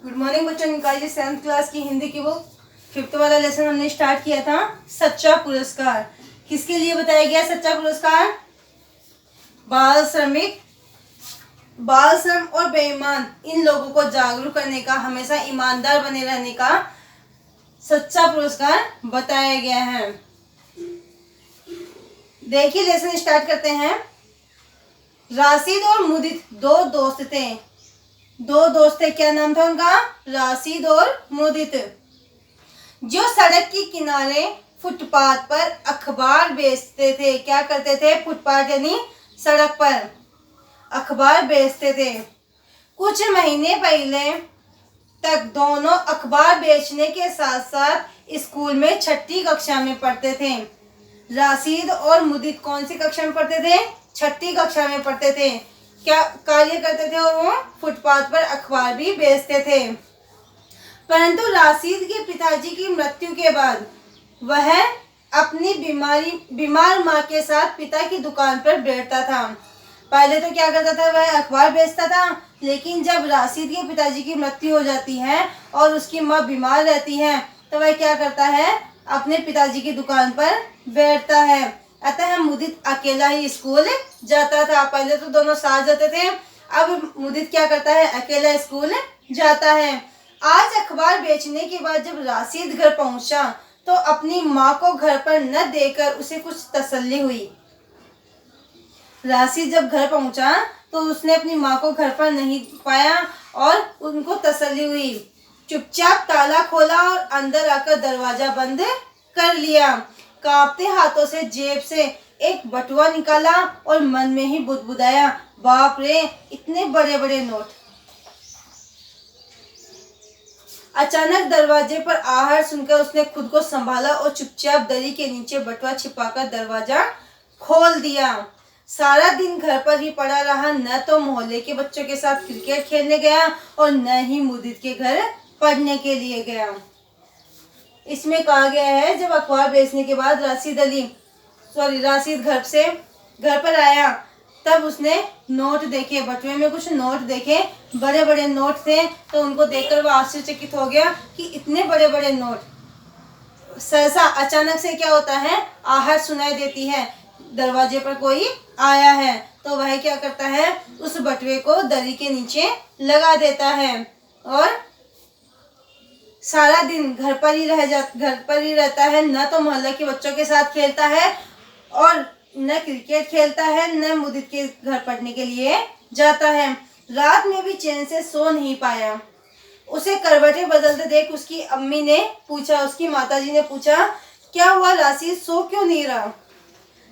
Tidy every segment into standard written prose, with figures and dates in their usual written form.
Good morning बच्चों, निकालिए 7th class की हिंदी की बुक। 5th वाला लेसन हमने स्टार्ट किया था सच्चा पुरस्कार। किसके लिए बताया गया सच्चा पुरस्कार? बाल श्रमिक, बाल श्रम और बेईमान इन लोगों को जागरूक करने का, हमेशा ईमानदार बने रहने का सच्चा पुरस्कार बताया गया है। देखिए लेसन स्टार्ट करते हैं। राशिद और मुदित दो दोस्त थे। क्या नाम था उनका? राशिद और मुदित, जो सड़क के किनारे फुटपाथ पर अखबार बेचते थे। क्या करते थे? फुटपाथ यानी सड़क पर अखबार बेचते थे। कुछ महीने पहले तक दोनों अखबार बेचने के साथ साथ स्कूल में 6ठी कक्षा में पढ़ते थे। राशिद और मुदित कौन सी कक्षा में पढ़ते थे? 6ठी कक्षा में पढ़ते थे। क्या कार्य करते थे? और वो फुटपाथ पर अखबार भी बेचते थे। परंतु राशिद के पिताजी की मृत्यु के बाद वह अपनी बीमार माँ के साथ पिता की दुकान पर बैठता था। पहले तो क्या करता था? वह अखबार बेचता था, लेकिन जब राशिद के पिताजी की मृत्यु हो जाती है और उसकी माँ बीमार रहती है तो वह क्या करता है? अपने पिताजी की दुकान पर बैठता है। अतः मुदित अकेला ही स्कूल जाता था। पहले तो दोनों साथ जाते थे, अब मुदित क्या करता है? अकेला स्कूल जाता है। आज अखबार बेचने के बाद जब राशिद घर पहुंचा तो अपनी माँ को घर पर न देकर उसे कुछ तसल्ली हुई। राशिद जब घर पहुंचा तो उसने अपनी माँ को घर पर नहीं पाया और उनको तसल्ली हुई। चुपचाप ताला खोला और अंदर आकर दरवाजा बंद कर लिया। कांपते हाथों से जेब से एक बटुआ निकाला और मन में ही बुदबुदाया, बाप रे, इतने बड़े बड़े नोट। अचानक दरवाजे पर आहट सुनकर उसने खुद को संभाला और चुपचाप दरी के नीचे बटुआ छिपाकर दरवाजा खोल दिया। सारा दिन घर पर ही पड़ा रहा, न तो मोहल्ले के बच्चों के साथ क्रिकेट खेलने गया और न ही मुदित के घर पढ़ने के लिए गया। इसमें कहा गया है जब अखबार बेचने के बाद राशिद घर पर आया तब उसने नोट देखे, बटुए में कुछ नोट देखे, बड़े बड़े नोट थे। तो उनको देखकर वह आश्चर्यचकित हो गया कि इतने बड़े बड़े नोट। सहसा अचानक से क्या होता है? आहट सुनाई देती है, दरवाजे पर कोई आया है। तो वह क्या करता है? उस बटुए को दरी के नीचे लगा देता है और सारा दिन घर पर ही रहता है। न तो मोहल्ले के बच्चों के साथ खेलता है और न क्रिकेट खेलता है, न मुदित के घर पढ़ने के लिए जाता है। रात में भी चैन से सो नहीं पाया। उसे करवटें बदलते देख उसकी माताजी ने पूछा, क्या हुआ राशिद, सो क्यों नहीं रहा?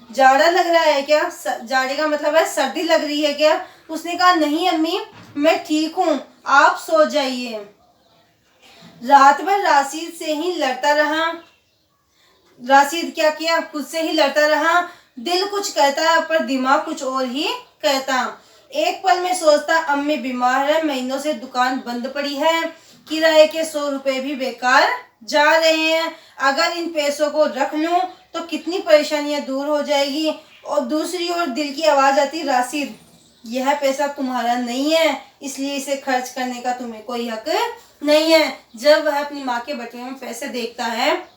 जाड़ा लग रहा है क्या? जाड़े का मतलब है सर्दी लग रही है क्या? उसने कहा, नहीं अम्मी, मैं ठीक हूँ, आप सो जाइए। रात भर राशिद से ही लड़ता रहा। राशिद क्या किया? खुद से ही लड़ता रहा। दिल कुछ कहता पर दिमाग कुछ और ही कहता। एक पल में सोचता, अम्मी बीमार है, महीनों से दुकान बंद पड़ी है, किराए के 100 रुपए भी बेकार जा रहे हैं। अगर इन पैसों को रख लूं तो कितनी परेशानियां दूर हो जाएगी। और दूसरी ओर दिल की आवाज आती, राशिद, यह पैसा तुम्हारा नहीं है, इसलिए इसे खर्च करने का तुम्हें कोई हक नहीं है। जब वह अपनी माँ के बटुए में पैसे देखता है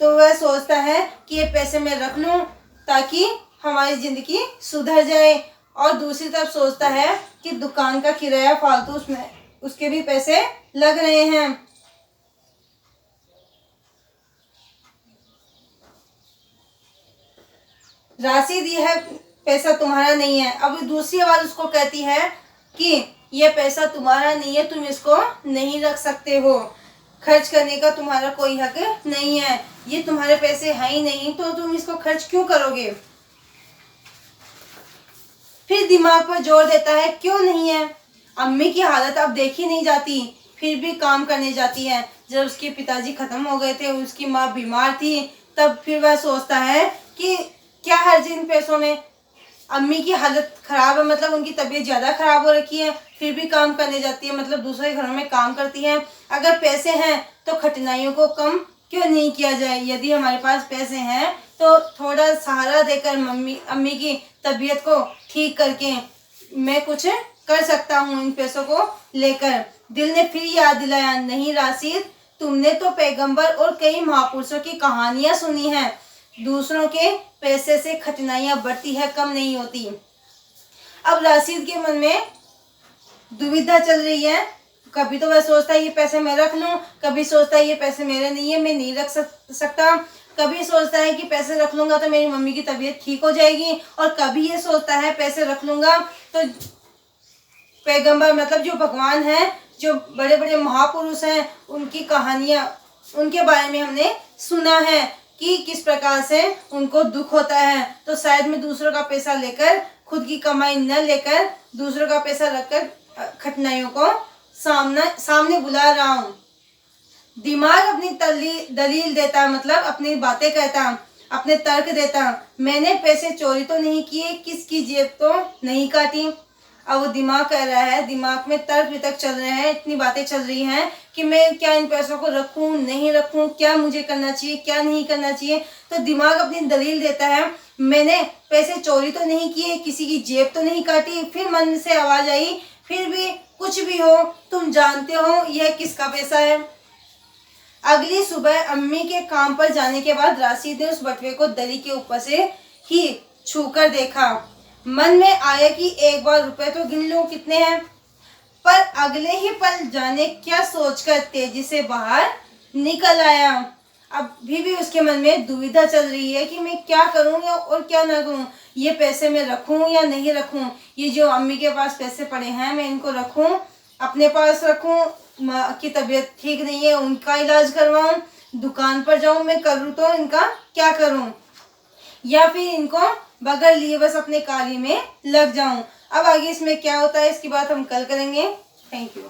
तो वह सोचता है कि ये पैसे मैं रख लूं ताकि हमारी जिंदगी सुधर जाए। और दूसरी तरफ सोचता है कि दुकान का किराया फालतू, उसमें उसके भी पैसे लग रहे हैं। राशिद, यह पैसा तुम्हारा नहीं है। अब दूसरी आवाज उसको कहती है कि यह पैसा तुम्हारा नहीं है, तुम इसको नहीं रख सकते हो, खर्च करने का तुम्हारा कोई हक नहीं है, ये तुम्हारे पैसे हैं ही नहीं, तो तुम इसको खर्च क्यों करोगे? फिर दिमाग पर जोर देता है, क्यों नहीं है? अम्मी की हालत अब देखी नहीं जाती, फिर भी काम करने जाती है। जब उसके पिताजी खत्म हो गए थे, उसकी माँ बीमार थी, तब फिर वह सोचता है कि क्या हर्ज इन पैसों में? अम्मी की हालत खराब है, मतलब उनकी तबीयत ज़्यादा खराब हो रखी है, फिर भी काम करने जाती है, मतलब दूसरे घरों में काम करती है। अगर पैसे हैं तो कठिनाइयों को कम क्यों नहीं किया जाए? यदि हमारे पास पैसे हैं तो थोड़ा सहारा देकर अम्मी की तबीयत को ठीक करके मैं कुछ कर सकता हूँ इन पैसों को लेकर। दिल ने फिर याद दिलाया, नहीं राशिद, तुमने तो पैगंबर और कई महापुरुषों की कहानियां सुनी हैं, दूसरों के पैसे से कठिनाइयां बढ़ती है, कम नहीं होती। अब राशिद के मन में दुविधा चल रही है। कभी तो वह सोचता है ये पैसे मैं रख लूं, कभी सोचता है ये पैसे मेरे नहीं है, मैं नहीं रख सकता, कभी सोचता है कि पैसे रख लूंगा तो मेरी मम्मी की तबीयत ठीक हो जाएगी, और कभी ये सोचता है पैसे रख लूंगा तो पैगंबर मतलब जो भगवान है, जो बड़े बड़े महापुरुष हैं, उनकी कहानियां, उनके बारे में हमने सुना है कि किस प्रकार से उनको दुख होता है। तो शायद मैं दूसरों का पैसा लेकर, खुद की कमाई न लेकर दूसरों का पैसा रखकर कठिनाइयों को सामने बुला रहा हूँ। दिमाग अपनी दलील देता, मतलब अपनी बातें कहता, अपने तर्क देता। मैंने पैसे चोरी तो नहीं किए, किसकी जेब तो नहीं काटी। अब वो दिमाग कह रहा है, दिमाग में तर्क वितर्क चल रहे हैं, इतनी बातें चल रही हैं कि मैं क्या इन पैसों को रखूं, नहीं रखूं, क्या मुझे करना चाहिए, क्या नहीं करना चाहिए। तो दिमाग अपनी दलील देता है, मैंने पैसे चोरी तो नहीं किए, किसी की जेब तो नहीं काटी। फिर मन से आवाज आई, फिर भी कुछ भी हो, तुम जानते हो यह किसका पैसा है। अगली सुबह अम्मी के काम पर जाने के बाद राशिद ने उस बटुए को दरी के ऊपर से ही छूकर देखा। मन में आया कि एक बार रुपए तो गिन लूं कितने हैं, पर अगले ही पल जाने क्या सोचकर तेजी से बाहर निकल आया। अभी भी उसके मन में दुविधा चल रही है कि मैं क्या करूं और क्या ना करूं, ये पैसे मैं रखूं या नहीं रखूं, ये जो अम्मी के पास पैसे पड़े हैं मैं इनको रखूं, अपने पास रखूं, माँ की तबीयत ठीक नहीं है उनका इलाज करवाऊं, दुकान पर जाऊं, मैं करूं तो इनका क्या करूं, या फिर इनको बगैर लिए बस अपने कार्य में लग जाऊं। अब आगे इसमें क्या होता है इसकी बात हम कल करेंगे। Thank you.